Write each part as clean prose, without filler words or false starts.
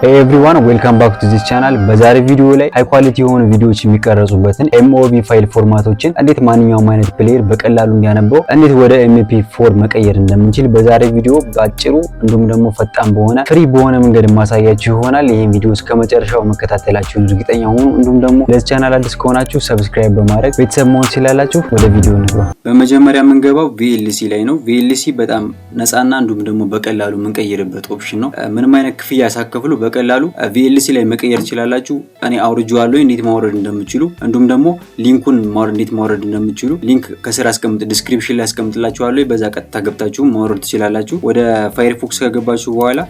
Hey everyone, welcome back to this channel. በዛሬ ቪዲዮ ላይ ሃይ ኳሊቲ የሆኑ ቪዲዮዎች የሚቀረጹበትን MOV ፋይል ፎርማቶችን እንዴት ማንኛውም አይነት ፕሌየር በቀላሉ እንዲያነበው እንዴት ወደ MP4 መቀየር እንደምንችል በዛሬ ቪዲዮ ባጭሩ እንዲሁም ደግሞ ፈጣን በሆነ ፍሪ በሆነ መንገድ ማሳያችሁ ይሆናል። ይሄን ቪዲዮ እስከመጨረሻው መከታተላችሁን እርግጠኛ ሁኑ። እንዲሁም ደግሞ ለዚህ ቻናል አዲስ ከሆናችሁ ሰብስክራይብ በማድረግ ቤተሰብ መሆን ትችላላችሁ። ወደ ቪዲዮ እንግባ። በመጀመሪያ የምንገባው VLC ላይ ነው። VLC በጣም ነፃና እንዲሁም ደግሞ በቀላሉ የምንቀይርበት ኦፕሽን ነው። ምንም አይነት ክፍያ ሳትከፍሉ በቀላሉ VLC ላይ መቀየር ትችላላችሁ። እኔ አውርጄዋለሁ እንዴት ማውረድ እንደምትችሉ እንዲሁም ደግሞ ሊንኩን እንዴት ማውረድ እንደምትችሉ ሊንክ ከስር ዲስክሪፕሽን ላይ አስቀምጥላችኋለሁ። በዛ ቀጥታ ገብታችሁ ማውረድ ትችላላችሁ። ወደ ፋየርፎክስ ከገባችሁ በኋላ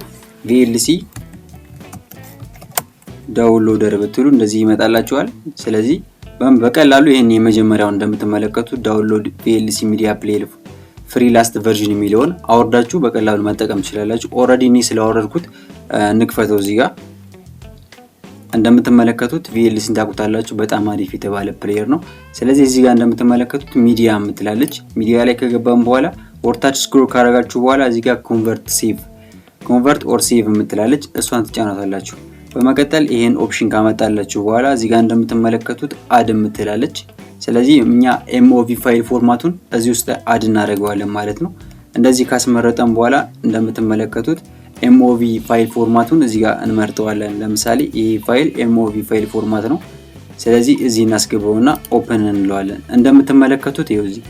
VLC ዳውንሎደር ብትሉ እንደዚህ ይመጣላችኋል። ስለዚህ በቀላሉ ይሄን የመጀመሪያውን እንደምትመለከቱት ዳውንሎድ VLC ሚዲያ ፕሌየር ፍሪ ላስት ቨርዥን የሚለውን አወርዳችሁ በቀላሉ መጠቀም ትችላላችሁ። ኦሬዲ እኔ ስላወረድኩት ንክፈተው። እዚህ ጋር እንደምትመለከቱት VLCን ታውቁታላችሁ። በጣም አሪፍ የተባለ ፕሌየር ነው። ስለዚህ እዚህ ጋር እንደምትመለከቱት ሚዲያ የምትላለች። ሚዲያ ላይ ከገባን በኋላ ወርታች ስክሮል ካረጋችሁ በኋላ እዚህ ጋር ኮንቨርት ኦር ሴቭ የምትላለች እሷን ትጫናታላችሁ። በመቀጠል ይሄን ኦፕሽን ካመጣላችሁ በኋላ እዚህ ጋር እንደምትመለከቱት አድ የምትላለች። ስለዚህ እኛ MOV ፋይል ፎርማቱን እዚህ ውስጥ አድ እናደርገዋለን ማለት ነው። እንደዚህ ካስመረጠን በኋላ እንደምትመለከቱት MOV ፋይል ፎርማቱን እዚህ ጋር እንመርጠዋለን። ለምሳሌ ይሄ ፋይል MOV ፋይል ፎርማት ነው። ስለዚህ እዚህ እናስገባውና ኦፕን እንለዋለን። እንደምትመለከቱት ይሄው እዚህ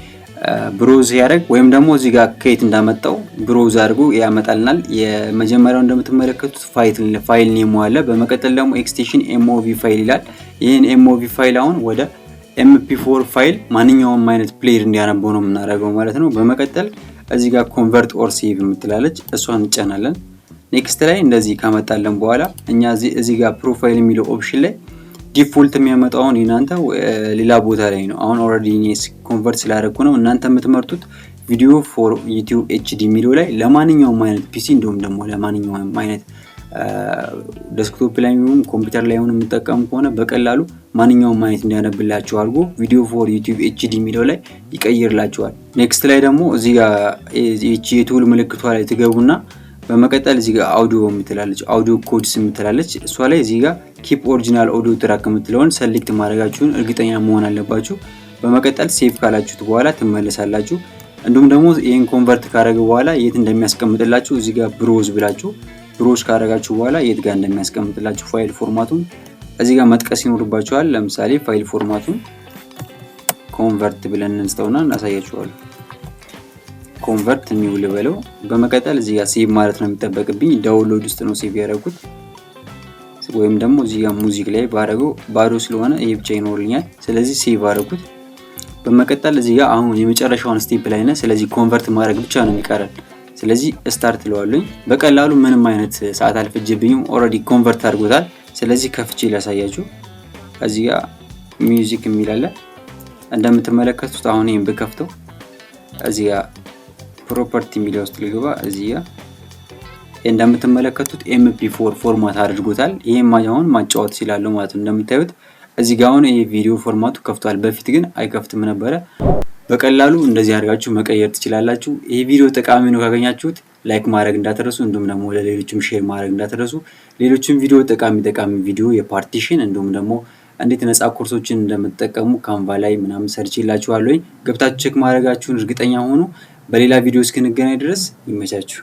ብሮዝ ያደርግ ወይም ደግሞ እዚህ ጋር ከየት እንዳመጣው ብሮዝ አድርጎ ያመጣልናል። የመጀመሪያው እንደምትመለከቱት ፋይል ኔም አለ። በመቀጠል ደግሞ ኤክስቴንሽን MOV ፋይል ይላል። ይሄን MOV ፋይል አሁን ወደ MP4 ፋይል ማንኛውም አይነት ፕሌየር እንዲያነበው ነው የምናደርገው ማለት ነው። በመቀጠል እዚህ ጋር ኮንቨርት ኦር ሴቭ የምትላለች እሷን እንጫናለን። ኔክስት ላይ እንደዚህ ካመጣለን በኋላ እኛ እዚህ ጋር ፕሮፋይል የሚለው ኦፕሽን ላይ ዲፎልት የሚያመጣውን እናንተ ሌላ ቦታ ላይ ነው። አሁን ኦልሬዲ እኔ ኮንቨርት ስላደረኩ ነው። እናንተ የምትመርጡት ቪዲዮ ፎር ዩቲዩብ HD የሚለው ላይ ለማንኛውም አይነት PC እንዲሁም ደግሞ ለማንኛውም አይነት ዴስክቶፕ ላይ ወይም ኮምፒውተር ላይ ሆነ የምትጠቀሙ ከሆነ በቀላሉ ማንኛውም አይነት እንዲያነብላችሁ አድርጎ ቪዲዮ ፎር ዩቲዩብ HD የሚለው ላይ ይቀይርላችኋል። ኔክስት ላይ ደግሞ እዚህ ጋር የቱል ምልክቷ ላይ ትገቡና በመቀጠል እዚህ ጋር አውዲዮ የምትላለች አውዲዮ ኮድስ የምትላለች እሷ ላይ እዚህ ጋር ኪፕ ኦሪጂናል ኦዲዮ ትራክ የምትለውን ሰሌክት ማድረጋችሁን እርግጠኛ መሆን አለባችሁ። በመቀጠል ሴቭ ካላችሁት በኋላ ትመለሳላችሁ። እንዲሁም ደግሞ ይሄን ኮንቨርት ካደረገ በኋላ የት እንደሚያስቀምጥላችሁ እዚህ ጋር ብሮዝ ብላችሁ ብሮዝ ካደረጋችሁ በኋላ የት ጋር እንደሚያስቀምጥላችሁ ፋይል ፎርማቱን እዚህ ጋር መጥቀስ ይኖርባችኋል። ለምሳሌ ፋይል ፎርማቱን ኮንቨርት ብለን እንስተውና እናሳያችኋለን። ኮንቨርት ኒው ልበለው። በመቀጠል እዚህ ጋር ሴቭ ማለት ነው የሚጠበቅብኝ። ዳውንሎድ ውስጥ ነው ሴቭ ያደረኩት ወይም ደግሞ እዚህ ጋር ሙዚክ ላይ ባደረገው ባዶ ስለሆነ ይሄ ብቻ ይኖርልኛል። ስለዚህ ሴቭ አደረኩት። በመቀጠል እዚህ ጋር አሁን የመጨረሻውን ስቴፕ ላይ ነን። ስለዚህ ኮንቨርት ማድረግ ብቻ ነው የሚቀረን። ስለዚህ ስታርት ለዋለኝ በቀላሉ ምንም አይነት ሰዓት አልፈጀብኝም። ኦሬዲ ኮንቨርት አድርጎታል። ስለዚህ ከፍቼ ላሳያችሁ። እዚህ ጋር ሚውዚክ የሚል አለ እንደምትመለከቱት። አሁን ይሄን በከፍተው እዚህ ጋር ፕሮፐርቲ የሚለው ውስጥ ልገባ። እዚህ ጋር እንደምትመለከቱት MP4 ፎርማት አድርጎታል። ይሄን አሁን ማጫወት ይችላል ማለት ነው። እንደምታዩት እዚህ ጋር አሁን ይሄ ቪዲዮ ፎርማቱ ከፍቷል። በፊት ግን አይከፍትም ነበረ። በቀላሉ እንደዚህ አድርጋችሁ መቀየር ትችላላችሁ። ይሄ ቪዲዮ ጠቃሚ ነው ካገኛችሁት ላይክ ማድረግ እንዳትረሱ፣ እንዲሁም ደግሞ ለሌሎችም ሼር ማድረግ እንዳትረሱ። ሌሎችም ቪዲዮ ጠቃሚ ቪዲዮ የፓርቲሽን እንዲሁም ደግሞ እንዴት ነፃ ኮርሶችን እንደምትጠቀሙ ካንቫ ላይ ምናምን ሰርች ይላችኋለሁ። ገብታችሁ ቼክ ማድረጋችሁን እርግጠኛ ሆኑ። በሌላ ቪዲዮ እስክንገናኝ ድረስ ይመቻችሁ።